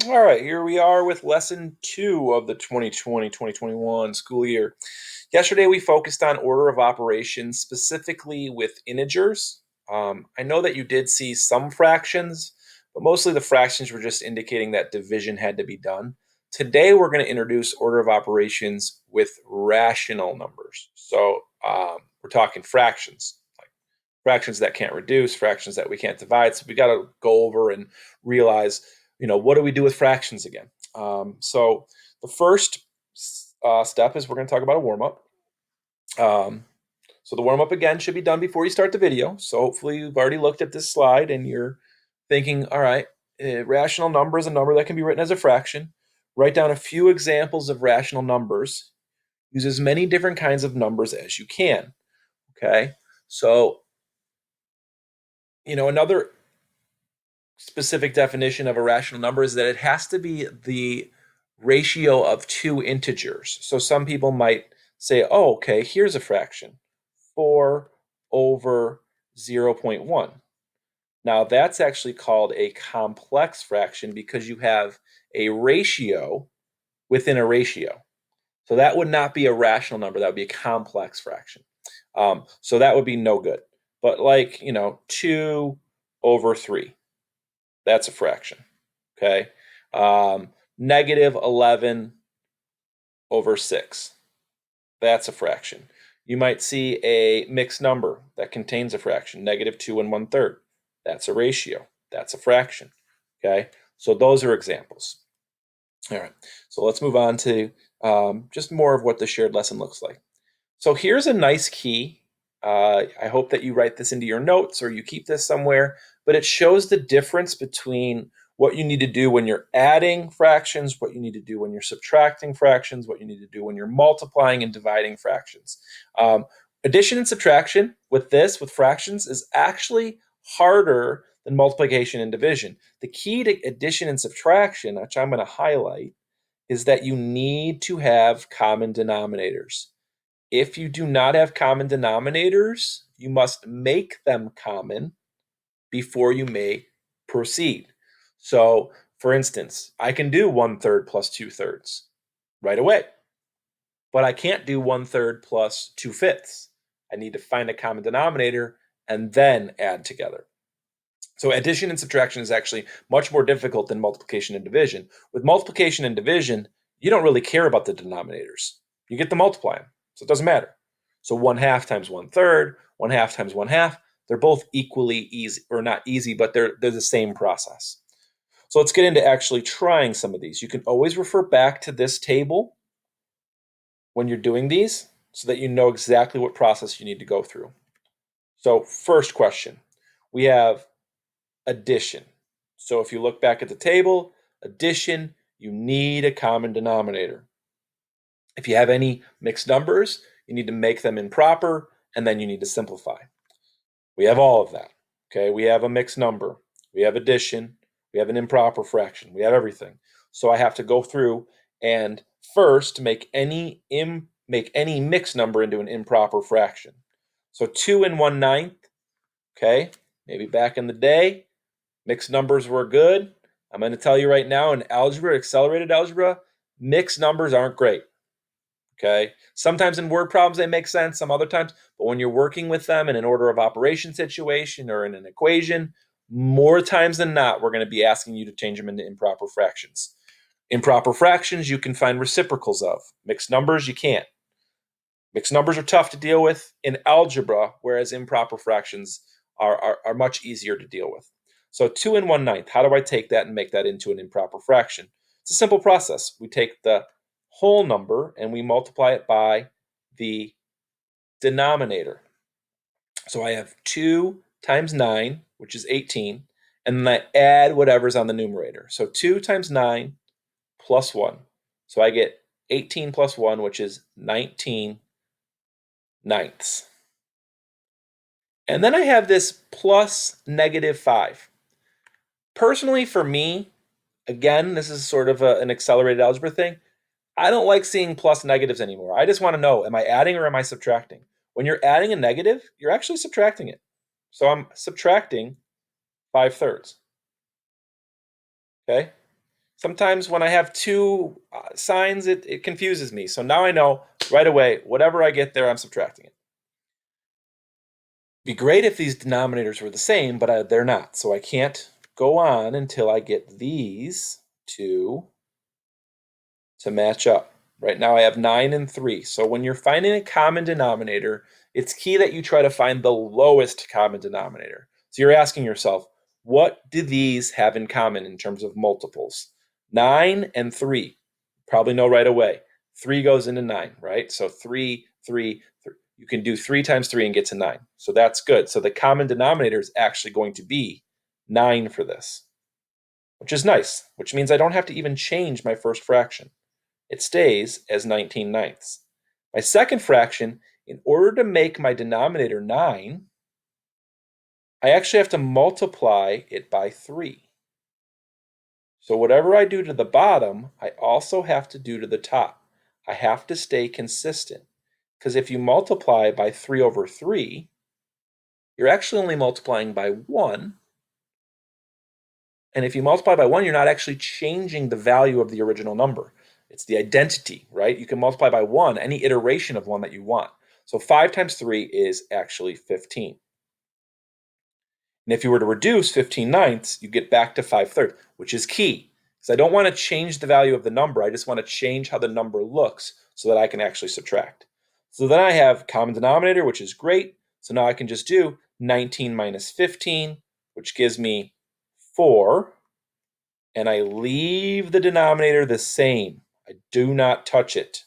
All right, here we are with lesson 2 of the 2020-2021 school year. Yesterday we focused on order of operations, specifically with integers. I know that you did see some fractions, but mostly the fractions were just indicating that division had to be done. Today we're going to introduce order of operations with rational numbers. So we're talking fractions, like fractions that can't reduce, fractions that we can't divide. So we got to go over and realize, what do we do with fractions again? So the first step is we're going to talk about a warm-up. So the warm-up again should be done before you start the video. So hopefully you've already looked at this slide and you're thinking, all right, a rational number is a number that can be written as a fraction. Write down a few examples of rational numbers. Use as many different kinds of numbers as you can. Okay, so another specific definition of a rational number is that it has to be the ratio of two integers. So some people might say, oh, okay, here's a fraction, 4 over 0.1. Now that's actually called a complex fraction because you have a ratio within a ratio. So that would not be a rational number, that would be a complex fraction. So that would be no good. But 2 over 3. That's a fraction, okay? Negative 11 over 6. That's a fraction. You might see a mixed number that contains a fraction, negative 2 and 1/3. That's a ratio. That's a fraction, okay? So those are examples. All right, so let's move on to just more of what the shared lesson looks like. So here's a nice key. I hope that you write this into your notes or you keep this somewhere, but it shows the difference between what you need to do when you're adding fractions, what you need to do when you're subtracting fractions, what you need to do when you're multiplying and dividing fractions. Addition and subtraction with fractions, is actually harder than multiplication and division. The key to addition and subtraction, which I'm going to highlight, is that you need to have common denominators. If you do not have common denominators, you must make them common before you may proceed. So, for instance, I can do 1/3 plus 2/3 right away, but I can't do 1/3 plus 2/5. I need to find a common denominator and then add together. So addition and subtraction is actually much more difficult than multiplication and division. With multiplication and division, you don't really care about the denominators. You get to multiply them, so it doesn't matter. So 1/2 times 1/3, 1/2 times 1/2, they're both equally easy, or not easy, but they're the same process. So let's get into actually trying some of these. You can always refer back to this table when you're doing these so that you know exactly what process you need to go through. So first question, we have addition. So if you look back at the table, addition, you need a common denominator. If you have any mixed numbers, you need to make them improper, and then you need to simplify. We have all of that. Okay, we have a mixed number, we have addition, we have an improper fraction, we have everything. So I have to go through and first make any mixed number into an improper fraction. So 2 and 1/9, okay, maybe back in the day, mixed numbers were good. I'm going to tell you right now, in algebra, accelerated algebra, mixed numbers aren't great. Okay, sometimes in word problems they make sense, some other times, but when you're working with them in an order of operation situation or in an equation, more times than not, we're going to be asking you to change them into improper fractions. Improper fractions you can find reciprocals of. Mixed numbers you can't. Mixed numbers are tough to deal with in algebra, whereas improper fractions are much easier to deal with. So 2 and 1/9, how do I take that and make that into an improper fraction? It's a simple process. We take the whole number and we multiply it by the denominator. So I have 2 times 9, which is 18, and then I add whatever's on the numerator. So 2 times 9 plus 1. So I get 18 plus 1, which is 19 ninths. And then I have this plus -5. Personally, for me, again, this is sort of an accelerated algebra thing. I don't like seeing plus negatives anymore. I just want to know, am I adding or am I subtracting? When you're adding a negative, you're actually subtracting it. So I'm subtracting 5/3. Okay? Sometimes when I have two signs, it confuses me. So now I know right away, whatever I get there, I'm subtracting it. Be great if these denominators were the same, but they're not. So I can't go on until I get these two to match up. Right now I have 9 and 3. So when you're finding a common denominator, it's key that you try to find the lowest common denominator. So you're asking yourself, what do these have in common in terms of multiples? 9 and 3. Probably know right away. 3 goes into 9, right? So 3, 3, 3. You can do 3 times 3 and get to 9. So that's good. So the common denominator is actually going to be 9 for this, which is nice, which means I don't have to even change my first fraction. It stays as 19 ninths. My second fraction, in order to make my denominator 9, I actually have to multiply it by 3. So whatever I do to the bottom, I also have to do to the top. I have to stay consistent. Because if you multiply by 3 over 3, you're actually only multiplying by 1. And if you multiply by 1, you're not actually changing the value of the original number. It's the identity, right? You can multiply by 1, any iteration of 1 that you want. So 5 times 3 is actually 15. And if you were to reduce 15 ninths, you get back to 5/3, which is key. Because I don't want to change the value of the number. I just want to change how the number looks so that I can actually subtract. So then I have common denominator, which is great. So now I can just do 19 minus 15, which gives me 4. And I leave the denominator the same. I do not touch it.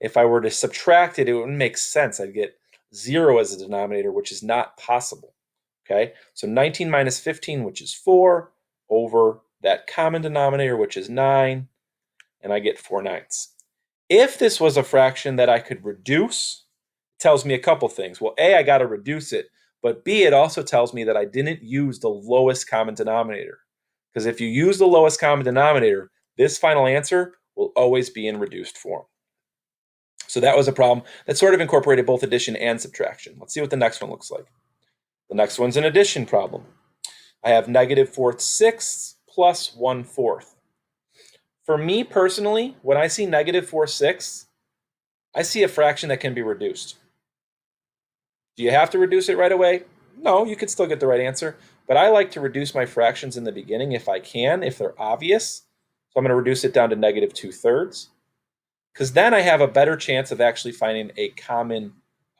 If I were to subtract it, it wouldn't make sense. I'd get 0 as a denominator, which is not possible. Okay, so 19 minus 15, which is 4, over that common denominator, which is 9, and I get 4 ninths. If this was a fraction that I could reduce, it tells me a couple things. Well, A, I got to reduce it, but B, it also tells me that I didn't use the lowest common denominator. Because if you use the lowest common denominator, this final answer will always be in reduced form. So that was a problem that sort of incorporated both addition and subtraction. Let's see what the next one looks like. The next one's an addition problem. I have negative 4/6 plus 1/4. For me personally, when I see negative 4/6, I see a fraction that can be reduced. Do you have to reduce it right away? No, you could still get the right answer. But I like to reduce my fractions in the beginning if I can, if they're obvious. So I'm going to reduce it down to negative 2/3. Because then I have a better chance of actually finding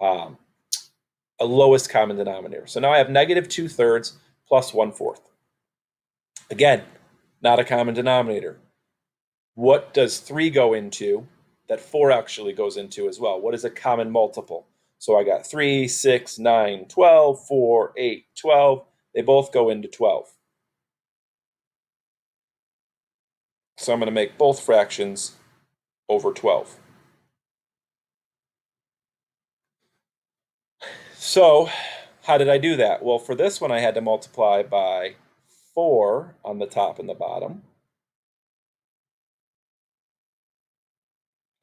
um, a lowest common denominator. So now I have negative 2/3 plus 1/4. Again, not a common denominator. What does 3 go into that 4 actually goes into as well? What is a common multiple? So I got 3, 6, 9, 12, 4, 8, 12. They both go into 12. So I'm going to make both fractions over 12. So how did I do that? Well, for this one, I had to multiply by 4 on the top and the bottom.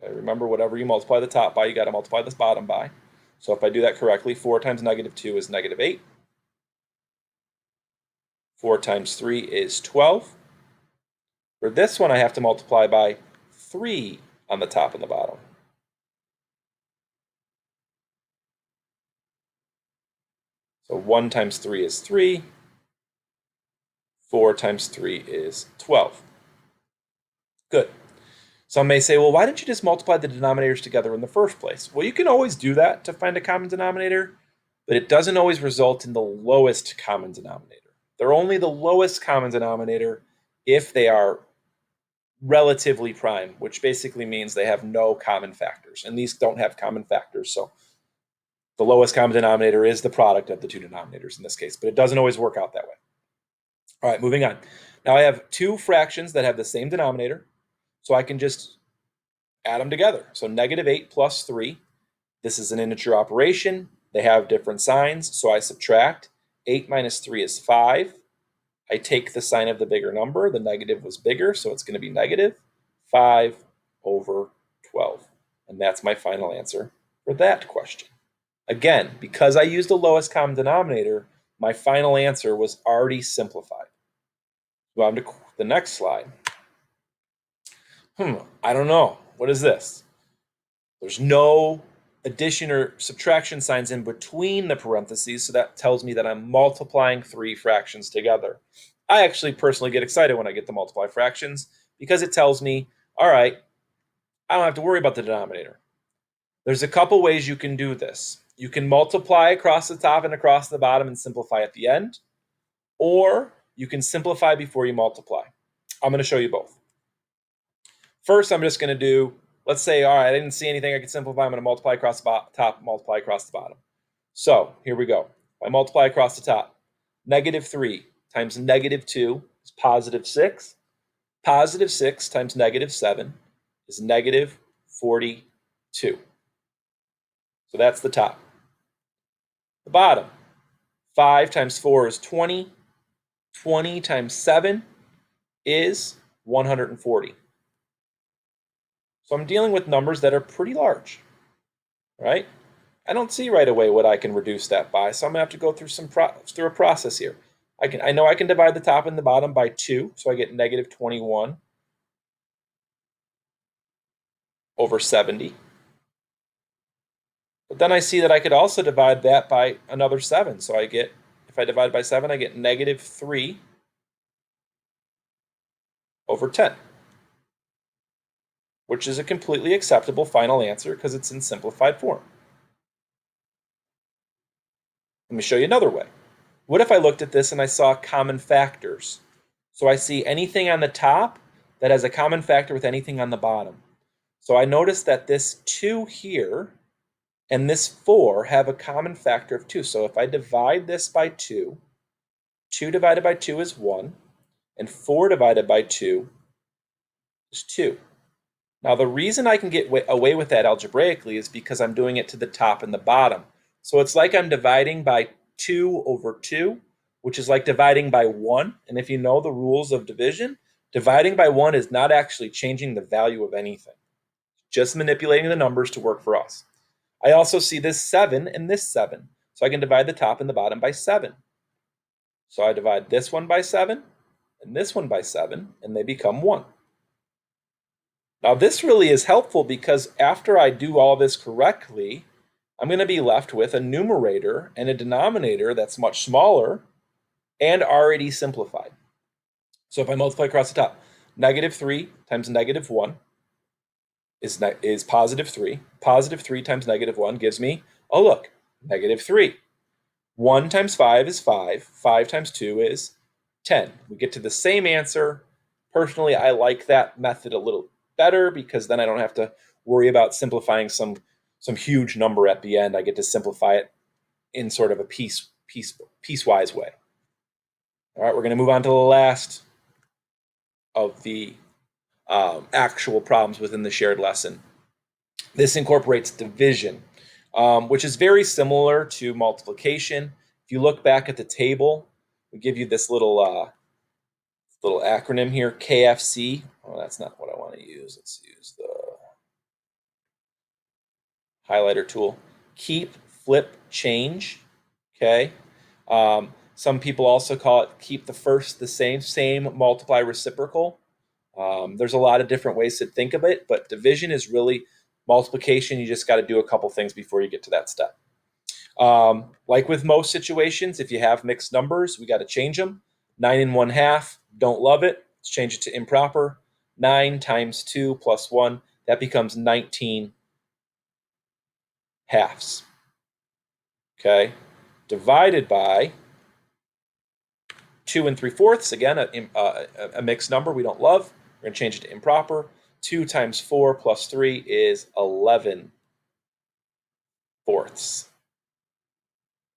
Okay, remember, whatever you multiply the top by, you got to multiply this bottom by. So if I do that correctly, 4 times negative 2 is negative 8. 4 times 3 is 12. For this one, I have to multiply by 3 on the top and the bottom. So 1 times 3 is 3. 4 times 3 is 12. Good. Some may say, well, why didn't you just multiply the denominators together in the first place? Well, you can always do that to find a common denominator, but it doesn't always result in the lowest common denominator. They're only the lowest common denominator if they are relatively prime, which basically means they have no common factors. And these don't have common factors, so the lowest common denominator is the product of the two denominators in this case, but it doesn't always work out that way. All right, moving on. Now I have two fractions that have the same denominator, so I can just add them together. So negative 8 plus 3. This is an integer operation. They have different signs, so I subtract. 8 minus 3 is 5. I take the sign of the bigger number. The negative was bigger, so it's going to be negative 5 over 12. And that's my final answer for that question. Again, because I used the lowest common denominator, my final answer was already simplified. Go on to the next slide. I don't know. What is this? There's no addition or subtraction signs in between the parentheses, so that tells me that I'm multiplying three fractions together. I actually personally get excited when I get to multiply fractions because it tells me, all right, I don't have to worry about the denominator. There's a couple ways you can do this. You can multiply across the top and across the bottom and simplify at the end, or you can simplify before you multiply. I'm going to show you both. First, I'm just going to do, let's say, all right, I didn't see anything I could simplify. I'm going to multiply across the top, multiply across the bottom. So here we go. If I multiply across the top, -3 times -2 is +6. +6 times -7 is -42. So that's the top. The bottom, 5 times 4 is 20. 20 times 7 is 140. So I'm dealing with numbers that are pretty large, right? I don't see right away what I can reduce that by, so I'm gonna have to go through through a process here. I know I can divide the top and the bottom by 2, so I get -21 over 70. But then I see that I could also divide that by another 7. So I get, if I divide by 7, I get -3 over 10, which is a completely acceptable final answer because it's in simplified form. Let me show you another way. What if I looked at this and I saw common factors? So I see anything on the top that has a common factor with anything on the bottom. So I notice that this 2 here and this 4 have a common factor of 2. So if I divide this by 2, 2 divided by 2 is 1, and 4 divided by 2 is 2. Now the reason I can get away with that algebraically is because I'm doing it to the top and the bottom. So it's like I'm dividing by 2 over 2, which is like dividing by 1. And if you know the rules of division, dividing by 1 is not actually changing the value of anything, just manipulating the numbers to work for us. I also see this 7 and this 7. So I can divide the top and the bottom by 7. So I divide this one by 7 and this one by 7, and they become 1. Now this really is helpful because after I do all this correctly, I'm going to be left with a numerator and a denominator that's much smaller and already simplified. So if I multiply across the top, -3 times -1 is +3. +3 times -1 gives me, oh look, -3. 1 times 5 is 5. 5 times 2 is 10. We get to the same answer. Personally, I like that method a little better because then I don't have to worry about simplifying some huge number at the end. I get to simplify it in sort of a piecewise way. All right, we're going to move on to the last of the actual problems within the shared lesson. This incorporates division, which is very similar to multiplication. If you look back at the table, we give you this little acronym here, KFC. Oh, that's not what I want to use. Let's use the highlighter tool. Keep, flip, change. Okay. Some people also call it keep the first the same, multiply, reciprocal. There's a lot of different ways to think of it, but division is really multiplication. You just got to do a couple things before you get to that step. Like with most situations, if you have mixed numbers, we got to change them. 9 1/2, don't love it. Let's change it to improper. 9 times 2 plus 1, that becomes 19 halves. Okay, divided by 2 3/4, again, a mixed number we don't love. We're going to change it to improper. 2 times 4 plus 3 is 11 fourths.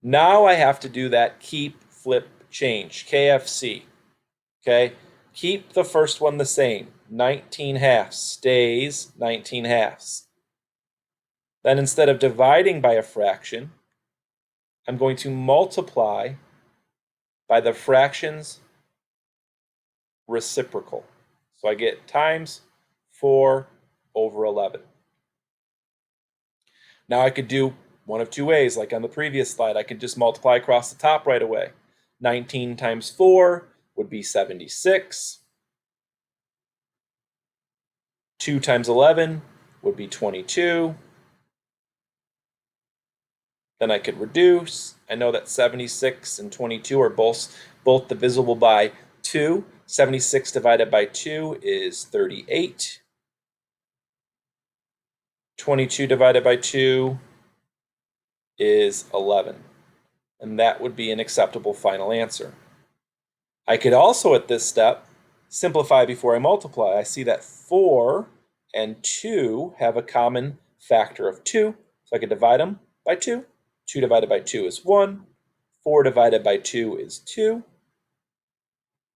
Now I have to do that keep, flip, change, KFC. Okay, keep the first one the same. 19 halves stays 19 halves. Then instead of dividing by a fraction, I'm going to multiply by the fraction's reciprocal. So I get times 4 over 11. Now I could do one of two ways, like on the previous slide. I could just multiply across the top right away. 19 times 4 would be 76. 2 times 11 would be 22. Then I could reduce. I know that 76 and 22 are both divisible by 2. 76 divided by 2 is 38. 22 divided by 2 is 11. And that would be an acceptable final answer. I could also, at this step, simplify before I multiply. I see that 4 and 2 have a common factor of 2, so I could divide them by 2. 2 divided by 2 is 1. 4 divided by 2 is 2.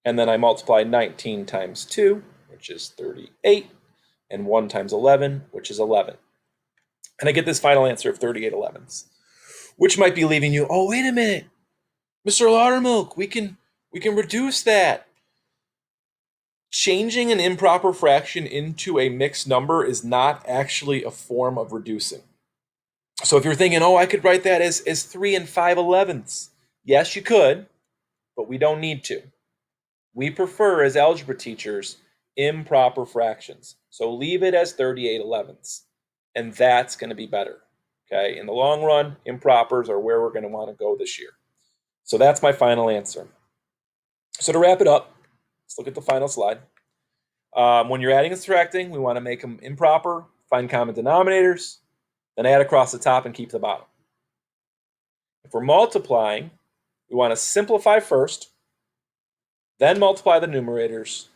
And then I multiply 19 times 2, which is 38, and 1 times 11, which is 11. And I get this final answer of 38 elevenths, which might be leaving you, oh, wait a minute, Mr. Laudermilk, we can reduce that. Changing an improper fraction into a mixed number is not actually a form of reducing. So if you're thinking, oh, I could write that as 3 and 5 elevenths. Yes, you could, but we don't need to. We prefer, as algebra teachers, improper fractions. So leave it as 38 elevenths, and that's going to be better. Okay, in the long run, impropers are where we're going to want to go this year. So that's my final answer. So to wrap it up, let's look at the final slide. When you're adding and subtracting, we want to make them improper, find common denominators, then add across the top and keep the bottom. If we're multiplying, we want to simplify first, then multiply the numerators,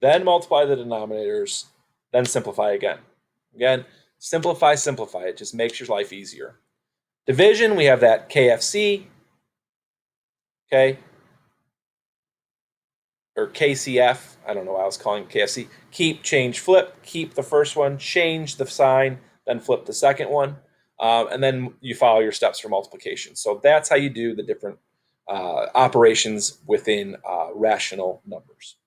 then multiply the denominators, then simplify again. Again, simplify. It just makes your life easier. Division, we have that KFC, okay, or KCF. I don't know why I was calling it KFC. Keep, change, flip. Keep the first one, change the sign, then flip the second one. And then you follow your steps for multiplication. So that's how you do the different operations within rational numbers.